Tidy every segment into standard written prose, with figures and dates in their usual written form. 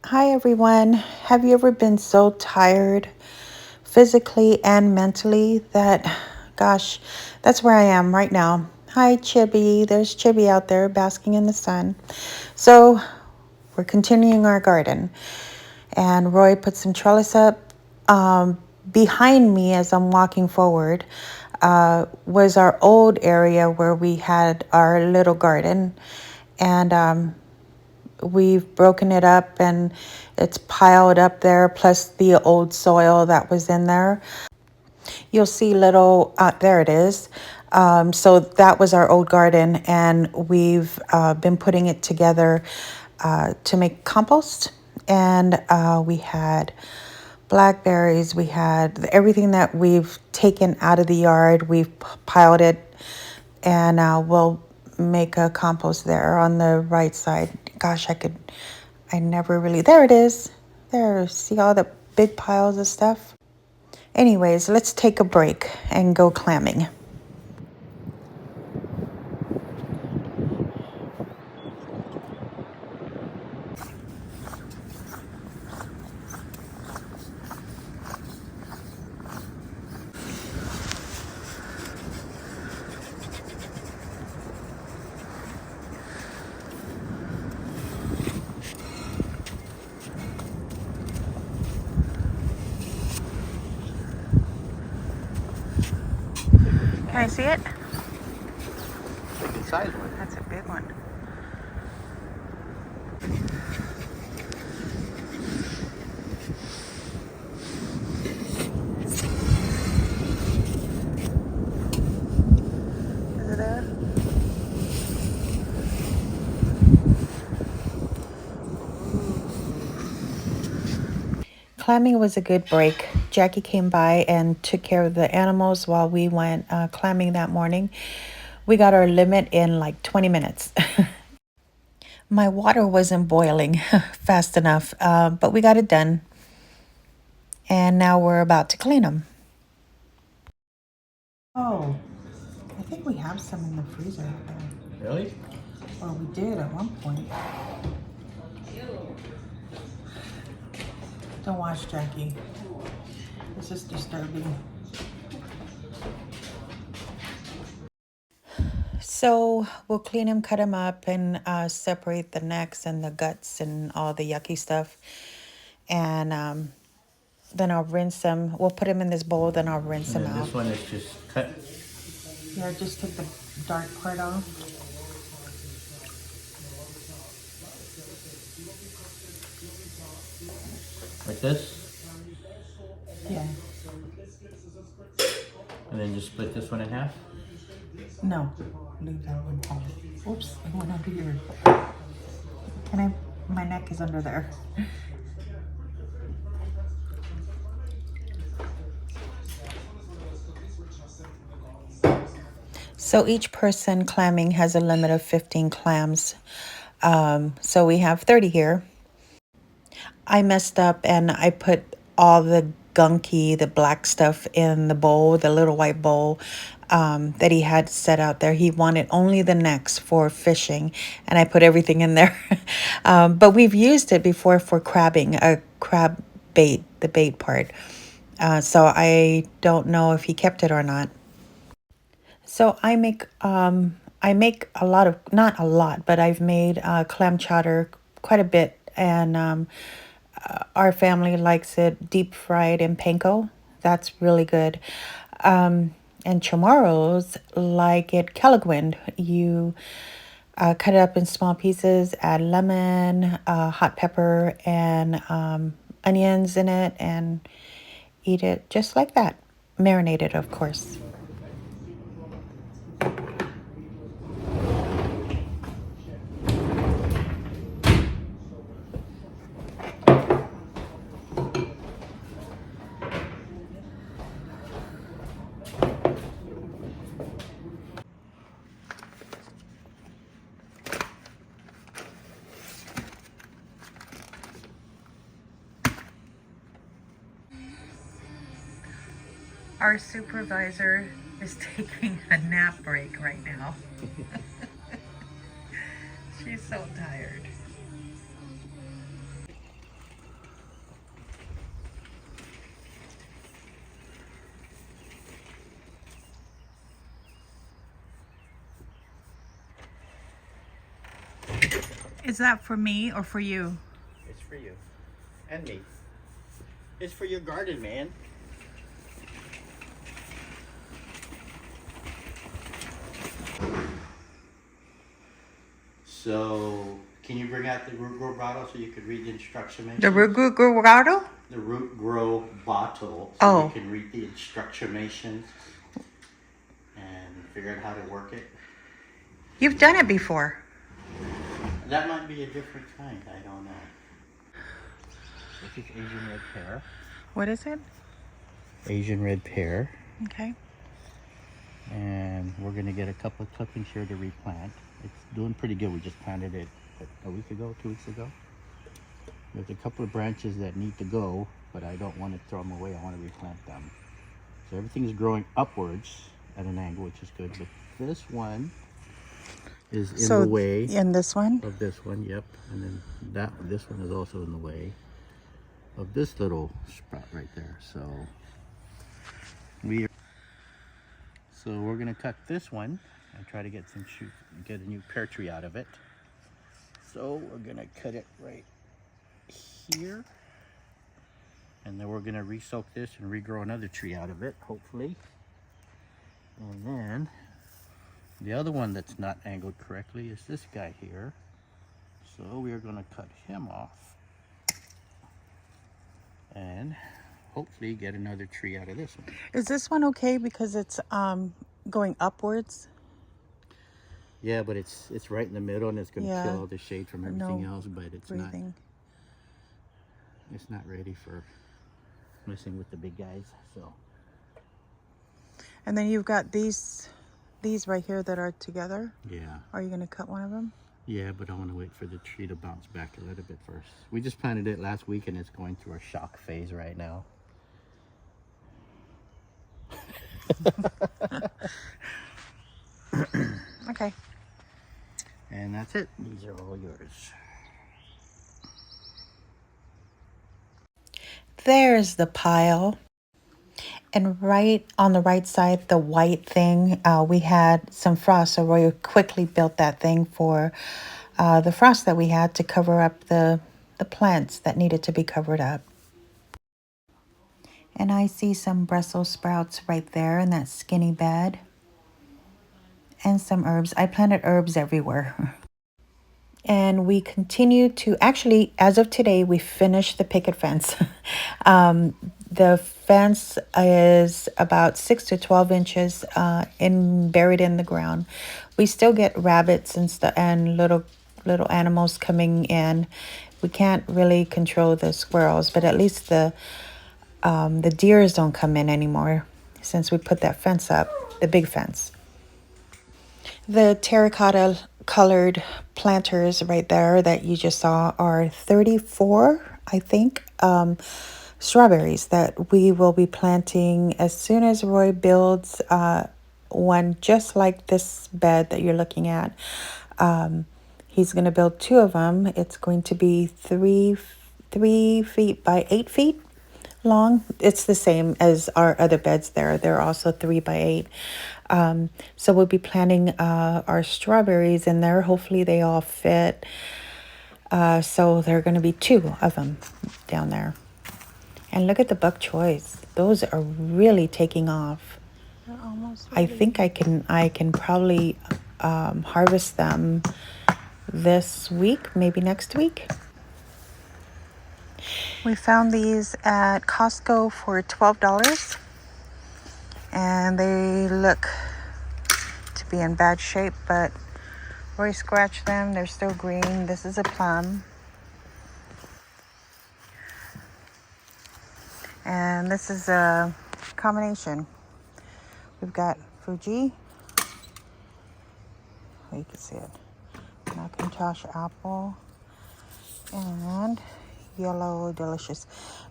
Hi everyone. Have you ever been so tired physically and mentally that, gosh, that's where I am right now. Hi Chibi. There's Chibi out there basking in the sun. So we're continuing our garden, and Roy put some trellis up. Behind me as I'm walking forward was our old area where we had our little garden. And we've broken it up and it's piled up there, plus the old soil that was in there. You'll see little, there it is. So that was our old garden, and we've been putting it together to make compost. And we had blackberries, we had everything that we've taken out of the yard, we've piled it, and we'll make a compost there on the right side. Gosh, I never really, there it is. There, see all the big piles of stuff? Anyways, let's take a break and go clamming. Can I see it? A good size one. That's a big one. Is it there? Clamming was a good break. Jackie came by and took care of the animals while we went clamming that morning. We got our limit in like 20 minutes. My water wasn't boiling fast enough, but we got it done. And now we're about to clean them. Oh, I think we have some in the freezer. Really? Or we did at one point. Don't watch Jackie. This is disturbing. So we'll clean them, cut them up, and separate the necks and the guts and all the yucky stuff. And then I'll rinse them. We'll put them in this bowl, then I'll rinse them out. This one is just cut. Yeah, just take the dark part off. Like this. Yeah. And then just split this one in half. No, leave that one home. Oops, I went under your. Can I? My neck is under there. So each person clamming has a limit of 15 clams. So we have 30 here. I messed up and I put all the gunky, the black stuff in the bowl, the little white bowl that he had set out there. He wanted only the necks for fishing, and I put everything in there. But we've used it before for crabbing, a crab bait, the bait part. So I don't know if he kept it or not. So I make a lot of, not a lot, but I've made clam chowder quite a bit, and our family likes it deep fried in panko. That's really good. And chamorros like it Kelligwind. You cut it up in small pieces, add lemon, hot pepper, and onions in it, and eat it just like that. Marinated, of course. Our supervisor is taking a nap break right now. She's so tired. Is that for me or for you? It's for you. And me. It's for your garden, man. So, can you bring out the root grow bottle so you could read the instruction The mentions? Rugurado? The root grow bottle so Oh. you can read the instructions and figure out how to work it. You've done it before. That might be a different kind. I don't know. This is Asian red pear. What is it? Asian red pear. Okay. And we're going to get a couple of clippings here to replant. It's doing pretty good. We just planted it a week ago, 2 weeks ago. There's a couple of branches that need to go, but I don't want to throw them away. I want to replant them. So everything is growing upwards at an angle, which is good. But this one is in the way in this one? of this one, yep. And then this one is also in the way of this little sprout right there. So we're gonna cut this one and try to get some shoots, get a new pear tree out of it. So we're gonna cut it right here, and then we're gonna re-soak this and regrow another tree out of it, hopefully. And then the other one that's not angled correctly is this guy here. So we are gonna cut him off and hopefully get another tree out of this one. Is this one okay because it's going upwards? Yeah, but it's right in the middle, and it's going to kill all the shade from everything No else. But it's breathing. not ready for messing with the big guys. So. And then you've got these right here that are together. Yeah. Are you going to cut one of them? Yeah, but I want to wait for the tree to bounce back a little bit first. We just planted it last week, and it's going through a shock phase right now. Okay. And that's it. These are all yours. There's the pile. And right on the right side, the white thing, we had some frost. So Roy quickly built that thing for the frost that we had to cover up the plants that needed to be covered up. And I see some Brussels sprouts right there in that skinny bed. And some herbs. I planted herbs everywhere. And we continue to, actually, as of today, we finished the picket fence. The fence is about 6 to 12 inches buried in the ground. We still get rabbits and stuff and little animals coming in. We can't really control the squirrels, but at least the deers don't come in anymore since we put that fence up, the big fence. The terracotta colored planters right there that you just saw are 34, I think, strawberries that we will be planting as soon as Roy builds one just like this bed that you're looking at. He's going to build 2 of them. It's going to be 3 feet by 8 feet long. It's the same as our other beds there. They're also 3 by 8. So we'll be planting our strawberries in there. Hopefully they all fit. So there are going to be 2 of them down there. And look at the bok choys. Those are really taking off. They're almost ready. I think I can probably harvest them this week, maybe next week. We found these at Costco for $12. And they look to be in bad shape, but Roy scratched them. They're still green. This is a plum. And this is a combination. We've got Fuji. Oh, you can see it. Macintosh apple. And yellow delicious.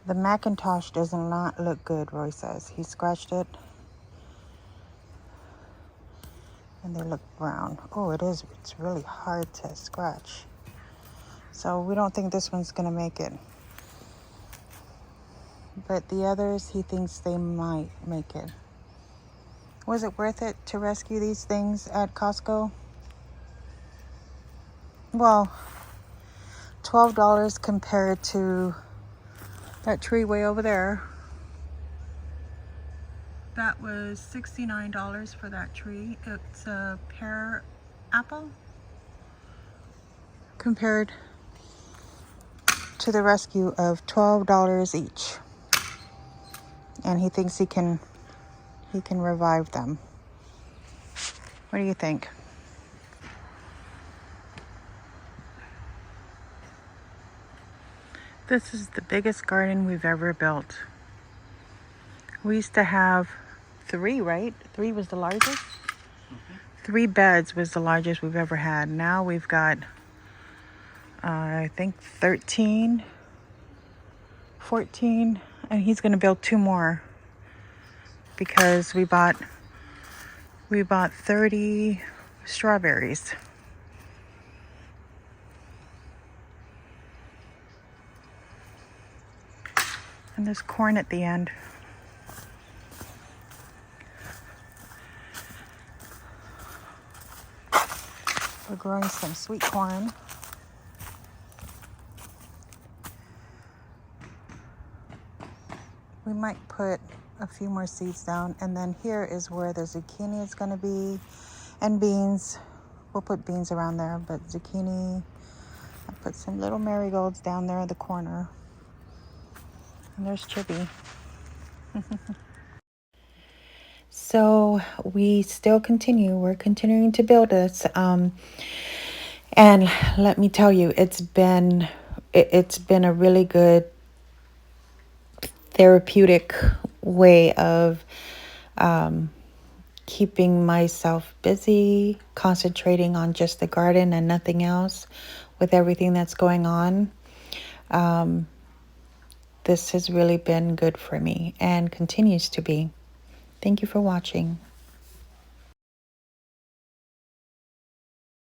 The Macintosh does not look good, Roy says. He scratched it. And they look brown. Oh, it is. It's really hard to scratch. So we don't think this one's going to make it. But the others, he thinks they might make it. Was it worth it to rescue these things at Costco? Well, $12 compared to that tree way over there. That was $69 for that tree. It's a pear apple compared to the rescue of $12 each. And he thinks he can revive them. What do you think? This is the biggest garden we've ever built. We used to have 3, right? 3 was the largest? 3 beds was the largest we've ever had. Now we've got, I think 13, 14, and he's gonna build 2 more because we bought 30 strawberries. And there's corn at the end. We're growing some sweet corn. We might put a few more seeds down, and then here is where the zucchini is going to be, and beans. We'll put beans around there, but zucchini. I put some little marigolds down there in the corner. And there's Chibi. So we still continue. We're continuing to build this. And let me tell you, it's been a really good therapeutic way of keeping myself busy, concentrating on just the garden and nothing else with everything that's going on. This has really been good for me and continues to be. Thank you for watching.